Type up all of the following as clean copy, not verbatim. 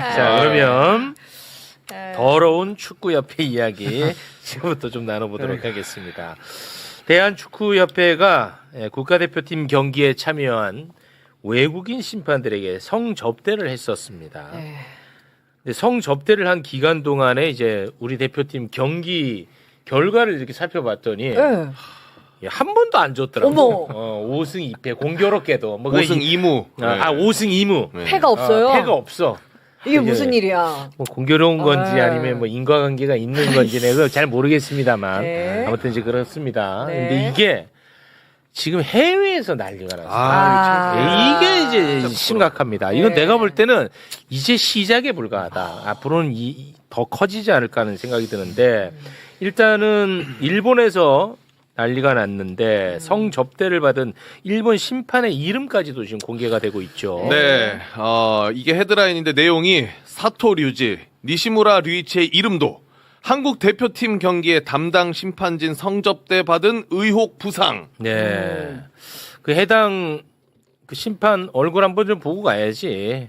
자, 그러면 더러운 축구협회 이야기 지금부터 좀 나눠보도록 하겠습니다. 대한축구협회가 국가대표팀 경기에 참여한 외국인 심판들에게 성접대를 했었습니다. 성접대를 한 기간 동안에 이제 우리 대표팀 경기 결과를 이렇게 살펴봤더니 한 번도 안 줬더라고. 5승 2패 공교롭게도. 뭐 5승 2무. 5승 2무. 네. 패가 없어요. 패가 없어. 이게 무슨 일이야? 뭐 공교로운 건지 아니면 뭐 인과관계가 있는 건지는 그걸 잘 모르겠습니다만 네. 아무튼 이제 그렇습니다. 네. 근데 이게 지금 해외에서 난리가 났어요. 이게 이제 심각합니다. 이건 내가 볼 때는 이제 시작에 불과하다. 앞으로는 더 커지지 않을까 하는 생각이 드는데 일단은 일본에서 난리가 났는데 성접대를 받은 일본 심판의 이름까지도 지금 공개가 되고 있죠. 네, 이게 헤드라인인데 내용이 사토 류지, 니시무라 류이치의 이름도 한국 대표팀 경기에 담당 심판진 성접대 받은 의혹 부상. 네. 그 해당 그 심판 얼굴 한번 좀 보고 가야지.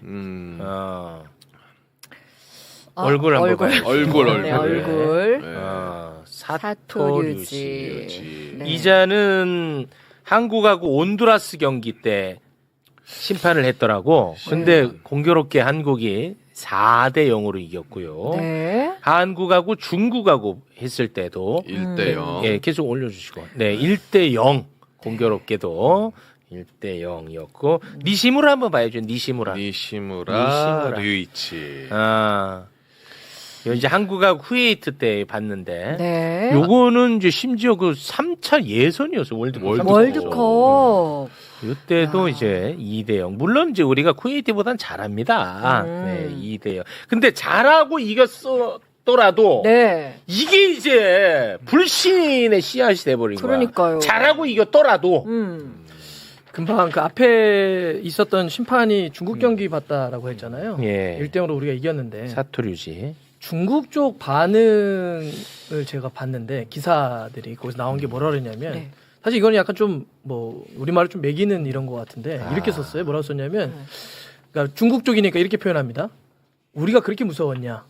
얼굴 한번 봐야지. 얼굴. 네, 얼굴. 사토류지. 네. 이자는 한국하고 온두라스 경기 때 심판을 했더라고. 근데 공교롭게 한국이 4대 0으로 이겼고요. 네. 한국하고 중국하고 했을 때도 1대0. 예, 계속 올려주시고. 네, 1대 0. 공교롭게도 1대 0이었고. 니시무라 한번 봐야죠. 니시무라. 니시무라 류이치. 이거 이제 한국하고 쿠웨이트 때 봤는데. 네. 요거는 이제 심지어 그 3차 예선이었어요. 월드컵. 월드컵. 이때도 이제 2대 0. 물론 이제 우리가 쿠웨이트보단 잘합니다. 네, 2대 0. 근데 잘하고 이겼더라도 네. 이게 이제 불신의 씨앗이 돼버린 거야. 그러니까요. 잘하고 이겼더라도. 금방 그 앞에 있었던 심판이 중국 경기 봤다라고 했잖아요. 예. 1대0으로 우리가 이겼는데 사토류지. 중국 쪽 반응을 제가 봤는데 기사들이 거기서 나온 게 뭐라 그러냐면 네. 사실 이거는 약간 좀 뭐 우리말을 좀 매기는 이런 것 같은데 이렇게 썼어요. 뭐라고 썼냐면 그러니까 중국 쪽이니까 이렇게 표현합니다. 우리가 그렇게 무서웠냐.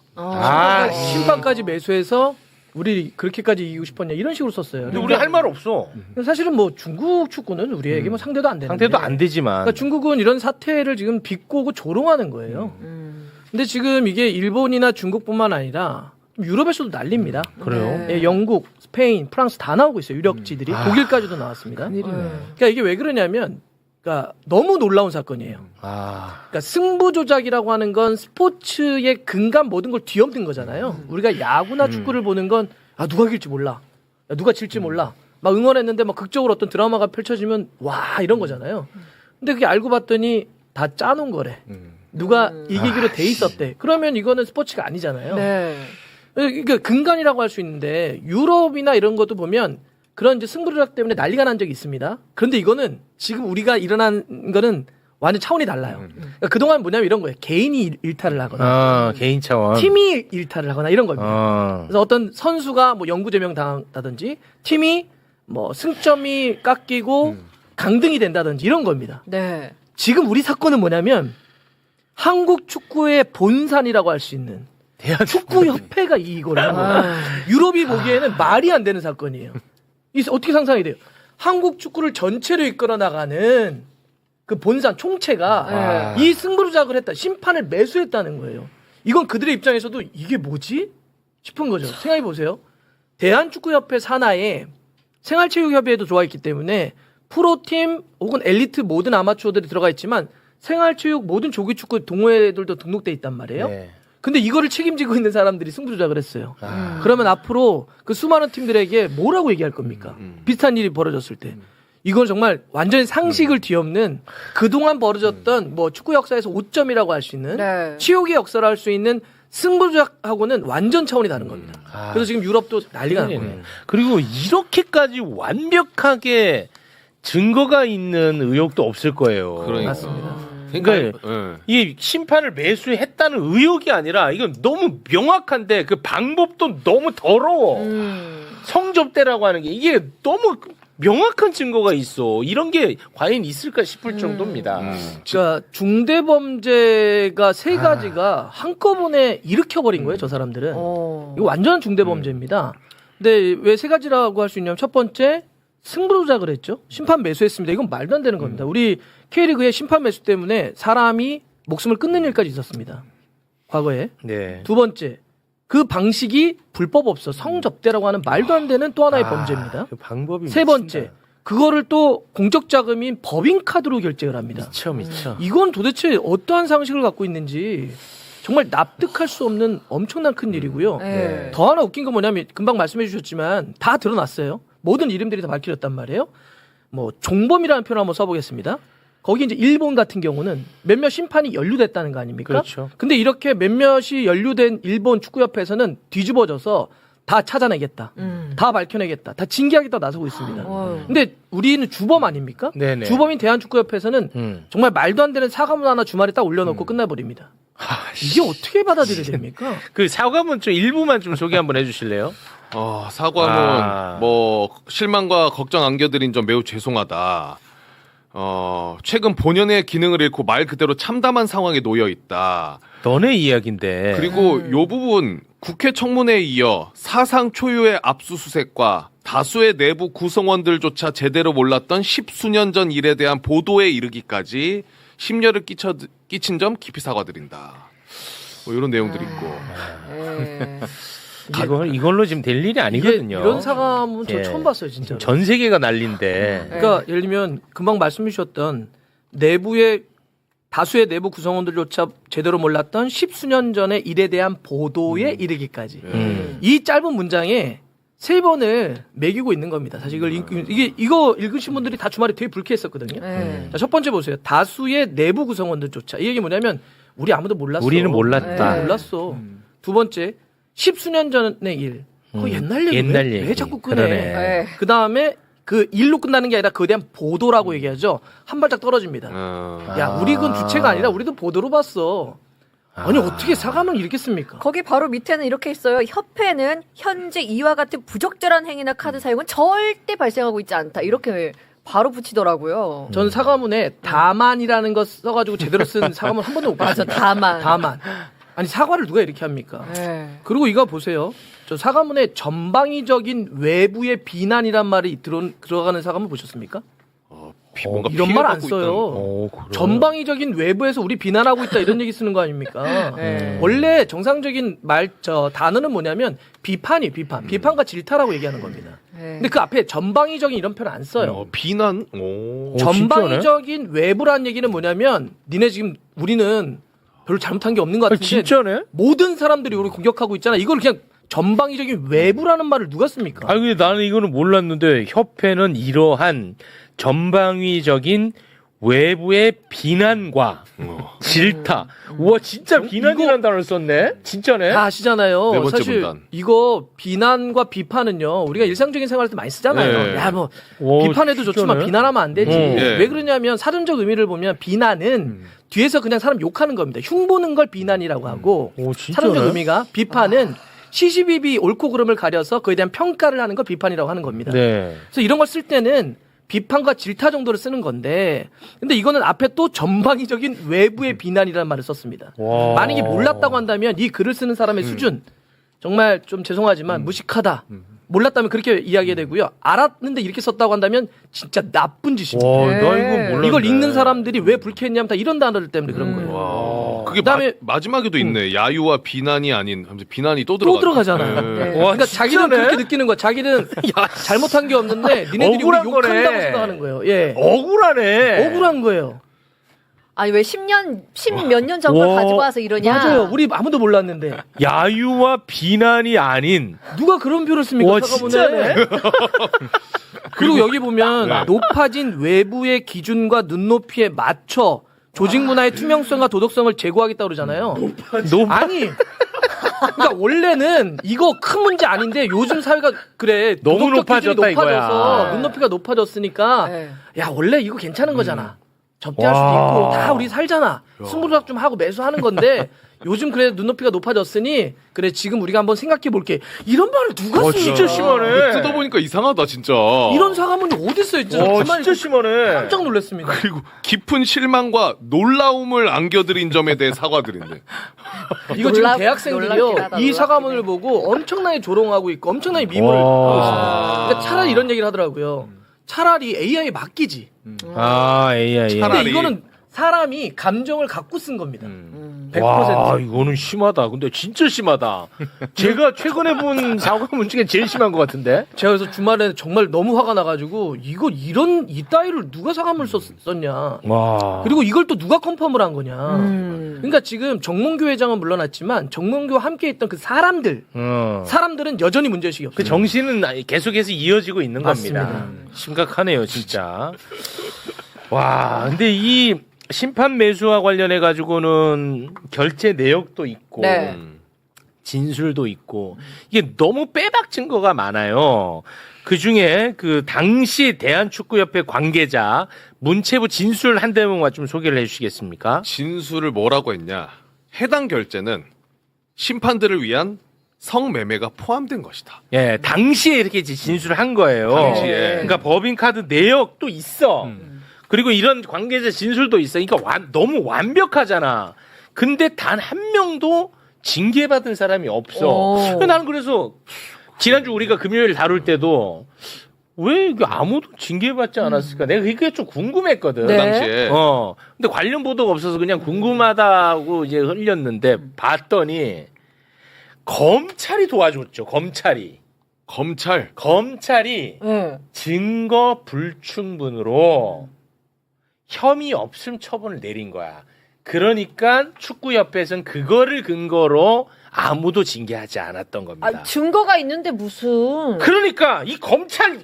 심판까지 매수해서 우리 그렇게까지 이기고 싶었냐 이런 식으로 썼어요. 근데 우리 할 말 없어. 사실은 뭐 중국 축구는 우리에게 뭐 상대도 안 되는데 상대도 안 되지만. 그러니까 중국은 이런 사태를 지금 비꼬고 조롱하는 거예요. 근데 지금 이게 일본이나 중국뿐만 아니라 유럽에서도 난립니다. 그래요? 예, 영국, 스페인, 프랑스 다 나오고 있어요. 유력지들이 독일까지도 나왔습니다. 그러니까 이게 왜 그러냐면, 그러니까 너무 놀라운 사건이에요. 그러니까 승부 조작이라고 하는 건 스포츠의 근간 모든 걸 뒤엎는 거잖아요. 우리가 야구나 축구를 보는 건 누가 이길지 몰라, 누가 질지 몰라. 막 응원했는데 막 극적으로 어떤 드라마가 펼쳐지면 와 이런 거잖아요. 근데 그게 알고 봤더니 다 짜놓은 거래. 누가 이기기로 돼 있었대. 그러면 이거는 스포츠가 아니잖아요. 네. 그러니까 근간이라고 할 수 있는데 유럽이나 이런 것도 보면 그런 이제 승부 조작 때문에 난리가 난 적이 있습니다. 그런데 이거는 지금 우리가 일어난 거는 완전 차원이 달라요. 그러니까 그동안 뭐냐면 이런 거예요. 개인이 일탈을 하거나 개인 차원. 팀이 일탈을 하거나 이런 겁니다. 그래서 어떤 선수가 뭐 영구 제명 당한다든지 팀이 뭐 승점이 깎이고 강등이 된다든지 이런 겁니다. 네. 지금 우리 사건은 뭐냐면 한국 축구의 본산이라고 할 수 있는 축구협회가 이거를 한 거예요. 유럽이 보기에는 말이 안 되는 사건이에요. 어떻게 상상이 돼요? 한국 축구를 전체로 이끌어 나가는 그 본산 총체가 이 승부조작을 했다. 심판을 매수했다는 거예요. 이건 그들의 입장에서도 이게 뭐지? 싶은 거죠. 생각해 보세요. 대한축구협회 산하에 생활체육협회에도 들어와 있기 때문에 프로팀 혹은 엘리트 모든 아마추어들이 들어가 있지만 생활체육 모든 조기축구 동호회들도 등록돼 있단 말이에요. 네. 근데 이거를 책임지고 있는 사람들이 승부 조작을 했어요. 그러면 앞으로 그 수많은 팀들에게 뭐라고 얘기할 겁니까? 비슷한 일이 벌어졌을 때. 이건 정말 완전히 상식을 뒤엎는 그동안 벌어졌던 뭐 축구 역사에서 5점이라고 할 수 있는 치욕의 역사를 할 수 있는 승부 조작하고는 완전 차원이 다른 겁니다. 그래서 지금 유럽도 난리가 난 거예요. 그리고 이렇게까지 완벽하게 증거가 있는 의혹도 없을 거예요. 그러니까. 맞습니다. 그러니까 이 심판을 매수했다는 의혹이 아니라 이건 너무 명확한데 그 방법도 너무 더러워. 성접대라고 하는 게 이게 너무 명확한 증거가 있어. 이런 게 과연 있을까 싶을 정도입니다. 그러니까 중대범죄가 세 가지가 한꺼번에 일으켜버린 거예요, 저 사람들은. 어. 이거 완전한 중대범죄입니다. 근데 왜 세 가지라고 할 수 있냐면 첫 번째 승부 조작을 했죠. 심판 매수했습니다. 이건 말도 안 되는 겁니다. 우리 K리그의 심판 매수 때문에 사람이 목숨을 끊는 일까지 있었습니다. 과거에. 네. 두 번째 그 방식이 불법 없어 성접대라고 하는 말도 안 되는 또 하나의 범죄입니다. 그 방법이 세 번째 그거를 또 공적 자금인 법인카드로 결제를 합니다. 미쳐. 이건 도대체 어떠한 상식을 갖고 있는지 정말 납득할 수 없는 엄청난 큰 일이고요. 네. 더 하나 웃긴 건 뭐냐면 금방 말씀해 주셨지만 다 드러났어요. 모든 이름들이 다 밝혀졌단 말이에요. 뭐 종범이라는 표현을 한번 써보겠습니다. 거기 이제 일본 같은 경우는 몇몇 심판이 연루됐다는 거 아닙니까? 그렇죠. 근데 이렇게 몇몇이 연루된 일본 축구협회에서는 뒤집어져서 다 찾아내겠다. 다 밝혀내겠다. 다 징계하겠다 나서고 있습니다. 어휴. 근데 우리는 주범 아닙니까? 네네. 주범인 대한축구협회에서는 정말 말도 안 되는 사과문 하나 주말에 딱 올려놓고 끝나버립니다. 이게 어떻게 받아들여야 됩니까? 그 사과문 좀 일부만 좀 소개 한번 해주실래요? 사과는 뭐 실망과 걱정 안겨드린 점 매우 죄송하다. 최근 본연의 기능을 잃고 말 그대로 참담한 상황에 놓여 있다. 너네 이야기인데. 그리고 요 부분 국회 청문회에 이어 사상 초유의 압수수색과 다수의 내부 구성원들조차 제대로 몰랐던 10수년 전 일에 대한 보도에 이르기까지 심려를 끼친 점 깊이 사과드린다. 뭐 이런 내용들이 있고. 네. 이걸로 지금 될 일이 이게 아니거든요. 이런 사과문 저 예. 처음 봤어요, 진짜. 전 세계가 난리인데. 그러니까 예를 들면 금방 말씀해 주셨던 내부의 다수의 내부 구성원들조차 제대로 몰랐던 10수년 전의 일에 대한 보도에 이르기까지. 이 짧은 문장에 세 번을 매기고 있는 겁니다. 사실 이거 읽으신 분들이 다 주말에 되게 불쾌했었거든요. 네. 자, 첫 번째 보세요. 다수의 내부 구성원들조차. 이 얘기 뭐냐면 우리 아무도 몰랐어. 우리는 몰랐다. 몰랐어. 두 번째 10수년 전의 일. 그거 옛날 얘기 옛날 왜 얘기. 자꾸 꺼내. 그러네. 네. 그 다음에 그 일로 끝나는 게 아니라 그에 대한 보도라고 얘기하죠. 한 발짝 떨어집니다. 야, 우리 건 주체가 아니라 우리도 보도로 봤어. 아니 어떻게 사과문 읽겠습니까? 거기 바로 밑에는 이렇게 있어요. 협회는 현재 이와 같은 부적절한 행위나 카드 사용은 절대 발생하고 있지 않다. 이렇게 바로 붙이더라고요. 전 사과문에 다만이라는 거 써가지고 제대로 쓴 사과문 한 번도 못 봤어요. 맞아, 다만. 아니 사과를 누가 이렇게 합니까? 네. 그리고 이거 보세요. 저 사과문에 전방위적인 외부의 비난이란 말이 들어가는 사과문 보셨습니까? 뭔가 이런 말 안 피해받고 써요. 그래. 전방위적인 외부에서 우리 비난하고 있다 이런 얘기 쓰는 거 아닙니까? 네. 원래 정상적인 단어는 뭐냐면 비판과 질타라고 얘기하는 겁니다. 네. 근데 그 앞에 전방위적인 이런 표현 안 써요. 비난. 전방위적인 외부란 얘기는 뭐냐면 니네 지금 우리는 별로 잘못한 게 없는 것 같은데 진짜네? 모든 사람들이 우리 공격하고 있잖아. 이걸 그냥 전방위적인 외부라는 말을 누가 씁니까? 아니 근데 나는 이거는 몰랐는데 협회는 이러한 전방위적인 외부의 비난과 질타. 우와 진짜 비난이라는 단어를 썼네. 진짜네. 다 아시잖아요. 네 번째 사실 문단. 이거 비난과 비판은요. 우리가 일상적인 생활할 때 많이 쓰잖아요. 네. 야 뭐 오, 비판해도 좋지만 진짜네? 비난하면 안 되지. 네. 왜 그러냐면 사전적 의미를 보면 비난은 뒤에서 그냥 사람 욕하는 겁니다. 흉보는 걸 비난이라고 하고 오, 진짜네? 사전적 의미가 비판은 시시비비 옳고 그름을 가려서 그에 대한 평가를 하는 걸 비판이라고 하는 겁니다. 네. 그래서 이런 걸 쓸 때는 비판과 질타 정도로 쓰는 건데 근데 이거는 앞에 또 전방위적인 외부의 비난이라는 말을 썼습니다. 와. 만약에 몰랐다고 한다면 이 글을 쓰는 사람의 수준 정말 좀 죄송하지만 무식하다. 몰랐다면 그렇게 이야기해야 되고요. 알았는데 이렇게 썼다고 한다면 진짜 나쁜 짓입니다. 와, 나 이거 네. 몰랐네. 이걸 읽는 사람들이 왜 불쾌했냐면 다 이런 단어들 때문에 그런 거예요. 와. 그게 그다음에 마지막에도 있네. 야유와 비난이 아닌 하면서 비난이 또 또 들어가잖아요. 들어가잖아요. 네. 와, 그러니까 자기는 진짜네? 그렇게 느끼는 거야. 자기는 잘못한 게 없는데 니네들이 우리 억울한 욕한다고 거네. 생각하는 거예요. 예. 억울하네. 억울한 거예요. 아니 왜 10몇 년 전 걸 와. 가지고 와서 이러냐? 맞아요. 우리 아무도 몰랐는데 야유와 비난이 아닌. 누가 그런 표를 씁니까? 와, 사과문에? 진짜네. 그리고 여기 보면 높아진 외부의 기준과 눈높이에 맞춰 조직 문화의 투명성과 도덕성을 제고하겠다 그러잖아요. 아니. 그러니까 원래는 이거 큰 문제 아닌데 요즘 사회가 그래 너무 도덕적 기준이 높아졌다 이거야. 높아져서 눈높이가 높아졌으니까 네. 야 원래 이거 괜찮은 거잖아. 접대할 수도 와. 있고 다 우리 살잖아. 승부조작 좀 하고 매수하는 건데 요즘 그래 눈높이가 높아졌으니 그래 지금 우리가 한번 생각해 볼게. 이런 말을 누가 쓰냐? 진짜 심하네. 뜯어보니까 이상하다 진짜. 이런 사과문이 어디 있어요? 진짜 가만히 진짜 심하네. 깜짝 놀랐습니다. 그리고 깊은 실망과 놀라움을 안겨드린 점에 대해 사과드린대. 이거 지금 놀랍긴 대학생들이요 하다, 이 놀랍긴 사과문을 해. 보고 엄청나게 조롱하고 있고 엄청나게 미모를 하고 있습니다. 그러니까 차라리 이런 얘기를 하더라고요. 차라리 AI에 맡기지. 아, AI. 차라리. 근데 이거는 사람이 감정을 갖고 쓴 겁니다. 100%. 와, 이거는 심하다. 근데 진짜 심하다. 제가 최근에 본 사과문 중에 제일 심한 것 같은데? 제가 그래서 주말에 정말 너무 화가 나가지고 이거 이런 이따위를 누가 사과문을 썼냐. 와. 그리고 이걸 또 누가 컨펌을 한 거냐. 음. 그러니까 지금 정몽규 회장은 물러났지만 정몽규와 함께 있던 그 사람들은 여전히 문제의식이 없어요. 그 정신은 계속해서 이어지고 있는 맞습니다. 겁니다. 심각하네요, 진짜. 와, 근데 이 심판 매수와 관련해 가지고는 결제 내역도 있고 네. 진술도 있고 이게 너무 빼박 증거가 많아요. 그 중에 그 당시 대한축구협회 관계자 문체부 진술 한 대목만 좀 소개를 해주시겠습니까? 진술을 뭐라고 했냐? 해당 결제는 심판들을 위한 성매매가 포함된 것이다. 예, 당시에 이렇게 이제 진술을 한 거예요. 당시에. 그러니까 법인카드 내역도 있어. 그리고 이런 관계자 진술도 있어. 그러니까 너무 완벽하잖아. 근데 단 한 명도 징계받은 사람이 없어. 오. 나는 그래서 지난주 우리가 금요일 다룰 때도 왜 이게 아무도 징계받지 않았을까? 내가 그게 좀 궁금했거든. 네. 그 당시에 근데 관련 보도가 없어서 그냥 궁금하다고 이제 흘렸는데 봤더니 검찰이 도와줬죠. 검찰이 네. 증거 불충분으로 혐의 없음 처분을 내린 거야. 그러니까 축구협회에서는 그거를 근거로 아무도 징계하지 않았던 겁니다. 아, 증거가 있는데 무슨 그러니까 이 검찰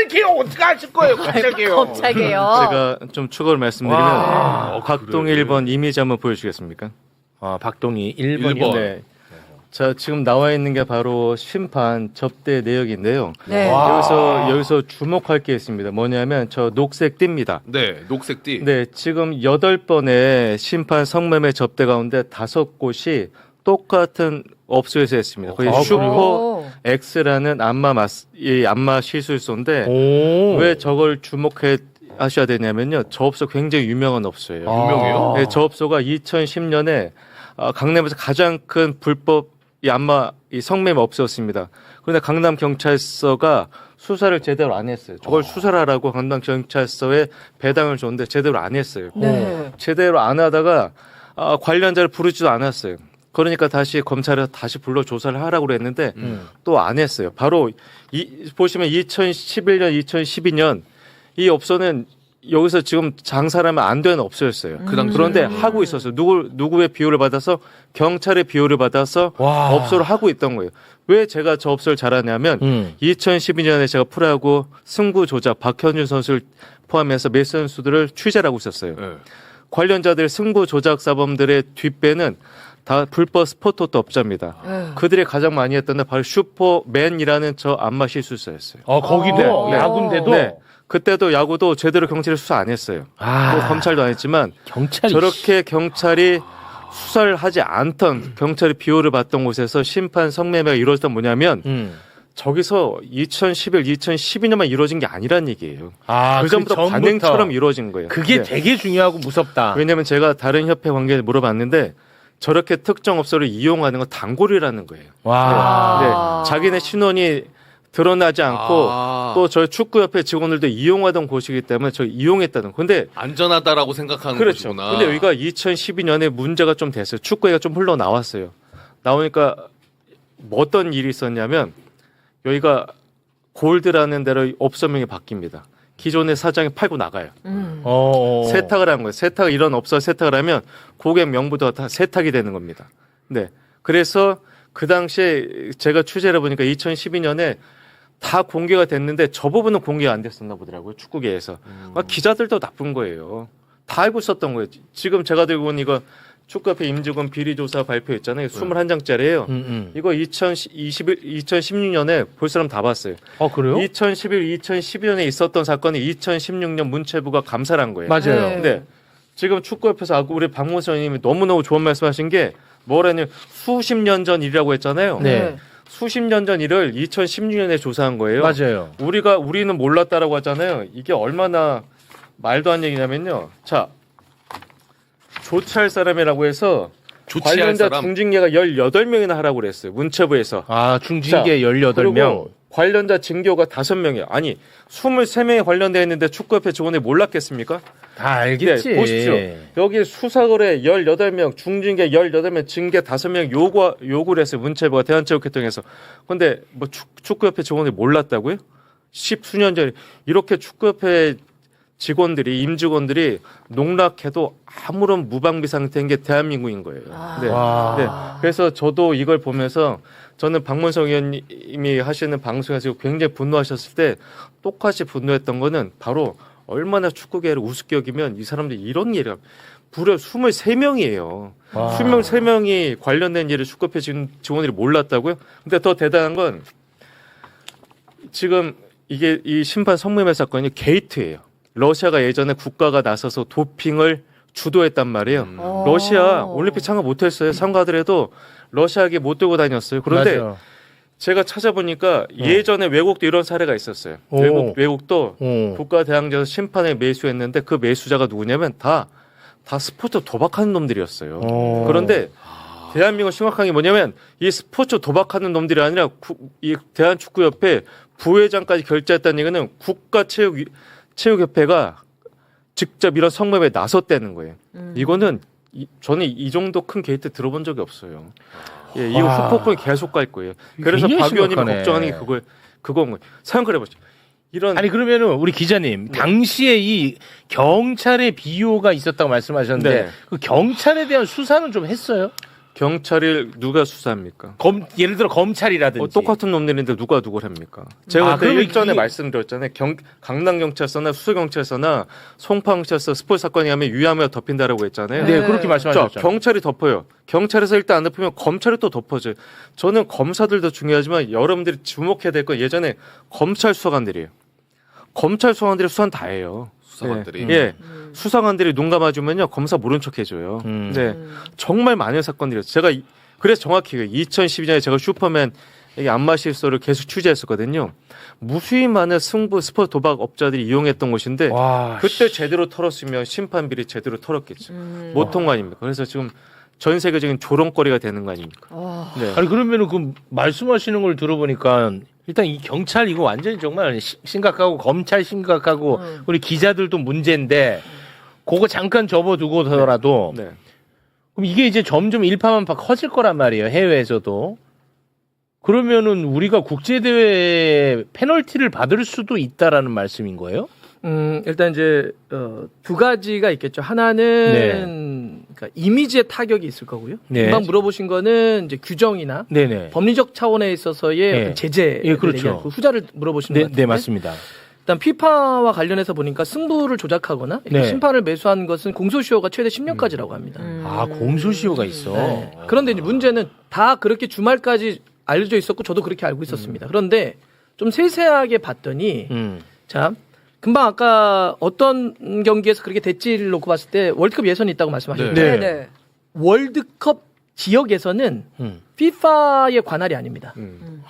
개혁 어떻게 하실 거예요? 검찰 개혁. 검찰개요. 제가 좀 추가로 말씀드리면 와. 박동희 그래. 1번 이미지 한번 보여주시겠습니까? 박동희 1번. 일 번. 네. 자, 지금 나와 있는 게 바로 심판 접대 내역인데요. 네. 와. 여기서 주목할 게 있습니다. 뭐냐면 저 녹색 띠입니다. 네, 녹색 띠. 네, 지금 8번의 심판 성매매 접대 가운데 5곳이 똑같은 업소에서 했습니다. 거기 아, 슈퍼 오. X라는 이 안마 시술소인데 오. 왜 저걸 주목해 하셔야 되냐면요. 저 업소 굉장히 유명한 업소예요. 유명해요? 네, 저 업소가 2010년에 강남에서 가장 큰 불법 이 안마 이 성매매 업소였습니다. 그런데 강남 경찰서가 수사를 제대로 안 했어요. 저걸 수사를 하라고 강남 경찰서에 배당을 줬는데 제대로 안 했어요. 네. 제대로 안 하다가 관련자를 부르지도 않았어요. 그러니까 다시 검찰에 다시 불러 조사를 하라고 그랬는데 또 안 했어요. 바로 보시면 2011년, 2012년 이 업소는 여기서 지금 장사하면 안 되는 업소였어요. 그 당시에. 그런데 하고 있었어요. 누구의 비호를 받아서 경찰의 비호를 받아서 와. 업소를 하고 있던 거예요. 왜 제가 저 업소를 잘하냐면 2012년에 제가 프로야구 승부 조작 박현준 선수를 포함해서 몇 선수들을 취재를 하고 있었어요. 네. 관련자들 승부 조작 사범들의 뒷배는 다 불법 스포츠토 업자입니다. 그들이 가장 많이 했던 게 바로 슈퍼맨이라는 저 안마 시술사였어요. 거기도 네. 야구인데도 네. 그때도 야구도 제대로 경찰이 수사 안 했어요. 또 검찰도 안 했지만 경찰이 저렇게 경찰이 수사를 하지 않던 경찰이 비호를 받던 곳에서 심판 성매매가 이루어졌던 뭐냐면 저기서 2011, 2012년만 이루어진 게 아니란 얘기예요. 그 전부터 관행처럼 이루어진 거예요. 그게 네. 되게 중요하고 무섭다. 왜냐하면 제가 다른 협회 관계를 물어봤는데 저렇게 특정 업소를 이용하는 건 단골이라는 거예요. 와. 네. 자기네 신원이 드러나지 않고 또 저희 축구협회 직원들도 이용하던 곳이기 때문에 저 이용했다는. 근데 안전하다라고 생각하는 그렇죠. 곳이구나. 근데 여기가 2012년에 문제가 좀 됐어요. 축구회가 좀 흘러나왔어요. 나오니까 뭐 어떤 일이 있었냐면 여기가 골드라는 데로 업소명이 바뀝니다. 기존의 사장이 팔고 나가요. 세탁을 한 거예요. 세탁 이런 업소 세탁을 하면 고객 명부도 다 세탁이 되는 겁니다. 네. 그래서 그 당시에 제가 취재를 해보니까 2012년에 다 공개가 됐는데 저 부분은 공개가 안 됐었나 보더라고요. 축구계에서. 그러니까 기자들도 나쁜 거예요. 다 알고 있었던 거예요. 지금 제가 들고 온 이거 축구협회 임직원 비리조사 발표했잖아요. 21장짜리예요. 이거 2016년에 볼 사람 다 봤어요. 그래요? 2011, 2012년에 있었던 사건이 2016년 문체부가 감사를 한 거예요. 맞아요. 네. 근데 지금 축구협회에서 아까 우리 박문수 의원님이 너무너무 좋은 말씀하신 게 뭐라니 수십 년 전 일이라고 했잖아요. 네. 수십 년 전 일을 2016년에 조사한 거예요. 맞아요. 우리는 몰랐다라고 하잖아요. 이게 얼마나 말도 안 얘기냐면요. 자, 조치할 사람이라고 해서 조치할 관련자 사람. 중징계가 18명이나 하라고 그랬어요. 문체부에서. 아, 중징계 자, 18명. 그리고 관련자 징계가 5명이에요. 아니, 23명이 관련되어 있는데 축구협회 직원이 몰랐겠습니까? 다 알겠지. 네, 보십시오. 여기 수사거래 18명, 중징계 18명, 징계 5명 요구를 했어요. 문체부가 대한체육회통에서. 근데 뭐 축구협회 직원이 몰랐다고요? 10수년 전에 이렇게 축구협회 직원들이 임직원들이 농락해도 아무런 무방비 상태인 게 대한민국인 거예요. 네. 와. 네. 그래서 저도 이걸 보면서 저는 박문성 의원님이 하시는 방송에서 굉장히 분노하셨을 때 똑같이 분노했던 거는 바로 얼마나 축구계를 우습게 여기면 이 사람들이 이런 일을 무려 23명이에요. 와. 23명이 관련된 일을 축구협회 직원들이 몰랐다고요? 근데 더 대단한 건 지금 이게 이 심판 성매매 사건이 게이트예요. 러시아가 예전에 국가가 나서서 도핑을 주도했단 말이에요. 러시아 올림픽 참가 못했어요. 참가하더라도 러시아에게 못 들고 다녔어요. 그런데 맞아. 제가 찾아보니까 예전에 외국도 이런 사례가 있었어요. 오. 외국도 어. 국가대항전에서 심판에 매수했는데 그 매수자가 누구냐면 다 스포츠 도박하는 놈들이었어요. 어. 그런데 대한민국 심각한 게 뭐냐면 이 스포츠 도박하는 놈들이 아니라 이 대한축구협회 부회장까지 결재했다는 얘기는 국가체육협회가 직접 이런 성매매에 나섰다는 거예요. 이거는 저는 이 정도 큰 게이트 들어본 적이 없어요. 예, 이거 와. 후폭풍이 계속 갈 거예요. 그래서 굉장히 박 의원님이 심각하네. 걱정하는 게 그건 거예요. 생각을 해보죠. 이런 아니 그러면은 우리 기자님 당시에 이 경찰의 비호가 있었다고 말씀하셨는데 네. 그 경찰에 대한 수사는 좀 했어요? 경찰을 누가 수사합니까? 예를 들어 검찰이라든지. 똑같은 놈들인데 누가 누굴 합니까? 제가 그때 그러면 일전에 이- 말씀드렸잖아요. 강남경찰서나 수서경찰서나 송파경찰서 스포츠 사건이 하면 유야무야 덮인다라고 했잖아요. 네, 그렇게 자, 말씀하셨죠. 경찰이 덮어요. 경찰에서 일단 안 덮으면 검찰이 또 덮어줘요. 저는 검사들도 중요하지만 여러분들이 주목해야 될 건 예전에 검찰 수사관들이에요. 검찰 수사관들이 수사는 다 해요. 수사관들이. 예. 수사관들이 눈 감아주면요 검사 모른 척 해줘요. 네, 정말 많은 사건들이었어요. 제가 그래서 정확히 2012년에 제가 슈퍼맨 안마실소를 계속 취재했었거든요. 무수히 많은 승부 스포츠 도박 업자들이 이용했던 곳인데 와, 그때 제대로 털었으면 심판비리 제대로 털었겠죠. 못 턴 거 아닙니까? 그래서 지금 전 세계적인 조롱거리가 되는 거 아닙니까? 네. 아니 그러면은 그 말씀하시는 걸 들어보니까 일단 이 경찰 이거 완전히 정말 심각하고 검찰 심각하고 우리 기자들도 문제인데 그거 잠깐 접어두고서라도 네. 그럼 이게 이제 점점 일파만파 커질 거란 말이에요. 해외에서도. 그러면은 우리가 국제대회 페널티를 받을 수도 있다라는 말씀인 거예요? 일단 이제 두 가지가 있겠죠. 하나는 그러니까 이미지의 타격이 있을 거고요. 네. 금방 물어보신 거는 이제 규정이나 네네. 법리적 차원에 있어서의 네. 어떤 제재, 예, 그렇죠. 그 후자를 물어보시는 네, 것 같은데. 네 맞습니다. 일단 피파와 관련해서 보니까 승부를 조작하거나 이렇게 네. 심판을 매수한 것은 공소시효가 최대 10년까지라고 합니다. 아 공소시효가 있어. 네. 그런데 이제 문제는 다 그렇게 주말까지 알려져 있었고 저도 그렇게 알고 있었습니다. 그런데 좀 세세하게 봤더니 자 금방 아까 어떤 경기에서 그렇게 대치를 놓고 봤을 때 월드컵 예선이 있다고 말씀하셨는데 네. 네. 월드컵 지역 예선은 FIFA의 관할이 아닙니다.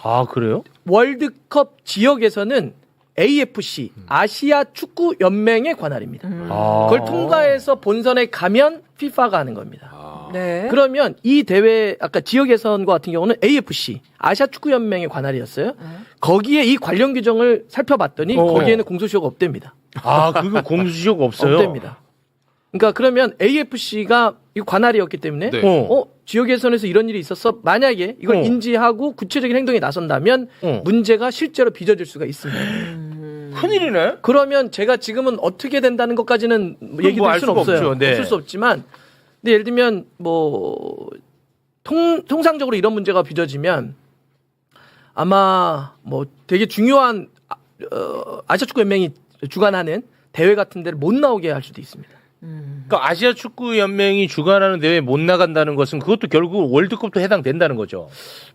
아 그래요? 월드컵 지역에서는 AFC 아시아 축구 연맹의 관할입니다. 아. 그걸 통과해서 본선에 가면 FIFA가 하는 겁니다. 네. 그러면 이 대회 아까 지역 예선과 같은 경우는 AFC 아시아 축구 연맹의 관할이었어요. 거기에 이 관련 규정을 살펴봤더니 거기에는 공소시효가 없답니다. 아 그거 공소시효가 없어요? 없답니다. 그러니까 그러면 AFC가 이 관할이었기 때문에 네. 지역 예선에서 이런 일이 있었어. 만약에 이걸 어. 인지하고 구체적인 행동에 나선다면 문제가 실제로 빚어질 수가 있습니다. 큰일이네. 그러면 제가 지금은 어떻게 된다는 것까지는 얘기 뭐알 드릴 수는 수가 없어요. 없죠. 네. 없을 수 없지만 근데 예를 들면 뭐 통상적으로 이런 문제가 빚어지면 아마 뭐 되게 중요한 아시아 축구 연맹이 주관하는 대회 같은 데를 못 나오게 할 수도 있습니다. 그러니까 아시아 축구 연맹이 주관하는 대회에 못 나간다는 것은 그것도 결국 월드컵도 해당된다는 거죠.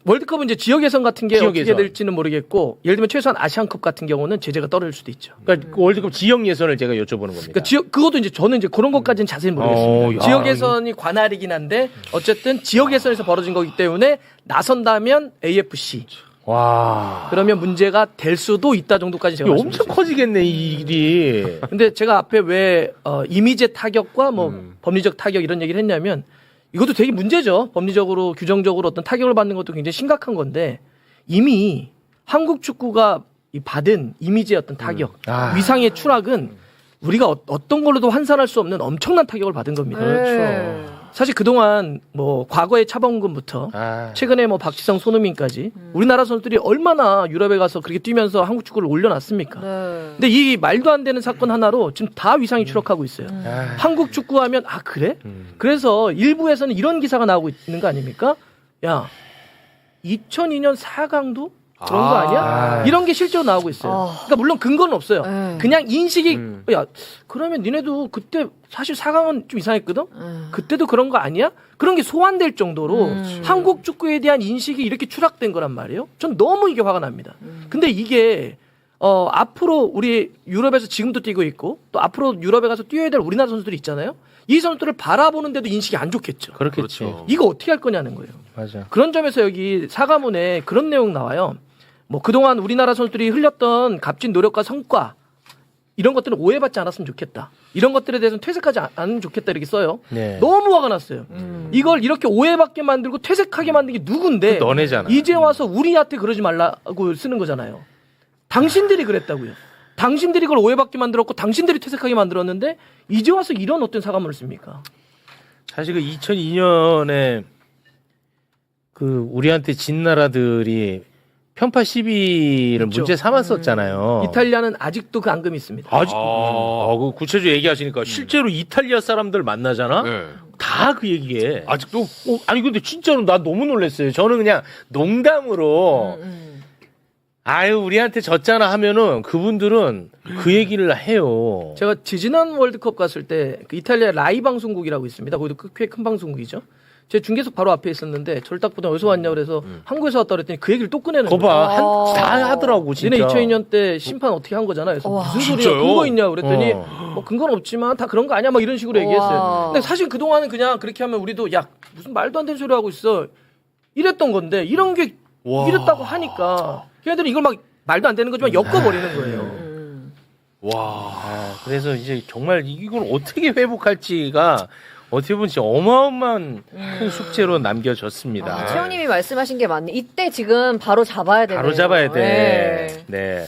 월드컵은 이제 지역 예선 같은 게 지역 어떻게 예선. 될지는 모르겠고 예를 들면 최소한 아시안컵 같은 경우는 제재가 떨어질 수도 있죠. 그러니까 그 월드컵 지역 예선을 제가 여쭤보는 겁니다. 그러니까 지역 그것도 이제 저는 이제 그런 것까지는 자세히 모르겠습니다. 야. 지역 예선이 관할이긴 한데 어쨌든 지역 예선에서 벌어진 거기 때문에 나선다면 AFC 와. 그러면 문제가 될 수도 있다 정도까지 제가 이거 엄청 말씀드렸습니다. 커지겠네 이 일이. 근데 제가 앞에 왜 이미지의 타격과 뭐 법리적 타격 이런 얘기를 했냐면 이것도 되게 문제죠. 법리적으로 규정적으로 어떤 타격을 받는 것도 굉장히 심각한 건데 이미 한국 축구가 이 받은 이미지의 어떤 타격, 아. 위상의 추락은 우리가 어떤 걸로도 환산할 수 없는 엄청난 타격을 받은 겁니다. 네. 사실 그동안 뭐 과거의 차범근부터 아. 최근에 뭐 박지성, 손흥민까지 우리나라 선수들이 얼마나 유럽에 가서 그렇게 뛰면서 한국 축구를 올려놨습니까? 네. 근데 이 말도 안 되는 사건 하나로 지금 다 위상이 추락하고 있어요. 아. 한국 축구하면 아 그래? 그래서 일부에서는 이런 기사가 나오고 있는 거 아닙니까? 야 2002년 4강도 그런 거 아니야? 아. 이런 게 실제로 나오고 있어요. 아. 그러니까 물론 근거는 없어요. 네. 그냥 인식이 야 그러면 니네도 그때 사실 4강은 좀 이상했거든? 그때도 그런 거 아니야? 그런 게 소환될 정도로 한국 축구에 대한 인식이 이렇게 추락된 거란 말이에요. 전 너무 이게 화가 납니다. 근데 이게 앞으로 우리 유럽에서 지금도 뛰고 있고 또 앞으로 유럽에 가서 뛰어야 될 우리나라 선수들이 있잖아요. 이 선수들을 바라보는데도 인식이 안 좋겠죠. 그렇겠지. 그렇죠. 이거 어떻게 할 거냐는 거예요. 맞아. 그런 점에서 여기 사과문에 그런 내용 나와요. 뭐 그동안 우리나라 선수들이 흘렸던 값진 노력과 성과 이런 것들은 오해받지 않았으면 좋겠다. 이런 것들에 대해서는 퇴색하지 않으면 좋겠다 이렇게 써요. 네. 너무 화가 났어요. 이걸 이렇게 오해받게 만들고 퇴색하게 만든 게 누군데 그 너네잖아. 이제 와서 우리한테 그러지 말라고 쓰는 거잖아요. 당신들이 그랬다고요. 당신들이 그걸 오해받게 만들었고 당신들이 퇴색하게 만들었는데 이제 와서 이런 어떤 사과문을 씁니까? 사실 그 2002년에 그 우리한테 진 나라들이 편파 시비를 있죠. 문제 삼았었잖아요. 이탈리아는 아직도 그 앙금이 있습니다. 아직 그 구체적으로 얘기하시니까 실제로 이탈리아 사람들 만나잖아. 네. 다 그 얘기해. 아직도 아니 근데 진짜로 나 너무 놀랐어요. 저는 그냥 농담으로 아유 우리한테 졌잖아 하면은 그분들은 그 얘기를 해요. 제가 지지난 월드컵 갔을 때 그 이탈리아 라이 방송국이라고 있습니다. 거기도 꽤 큰 방송국이죠. 제 중계석 바로 앞에 있었는데 저를 딱 보다 어디서 왔냐 그래서 한국에서 왔다 그랬더니 그 얘기를 또 꺼내는 거예요. 거봐 다 하더라고 진짜. 니네 2002년 때 심판 어떻게 한 거잖아. 그래서 무슨 소리야? 진짜요? 근거 있냐 그랬더니 뭐 근거는 없지만 다 그런 거 아니야? 막 이런 식으로 얘기했어요. 근데 사실 그동안은 그냥 그렇게 하면 우리도 야 무슨 말도 안 되는 소리 하고 있어 이랬던 건데 이런 게 이랬다고 하니까 걔네들은 이걸 막 말도 안 되는 거지만 엮어버리는 거예요. 그래서 이제 정말 이걸 어떻게 회복할지가 어떻게 보면 진짜 어마어마한 큰 숙제로 남겨졌습니다. 최영님이 말씀하신 게 맞네. 이때 지금 바로 잡아야 되네요. 바로 잡아야 돼. 네. 네.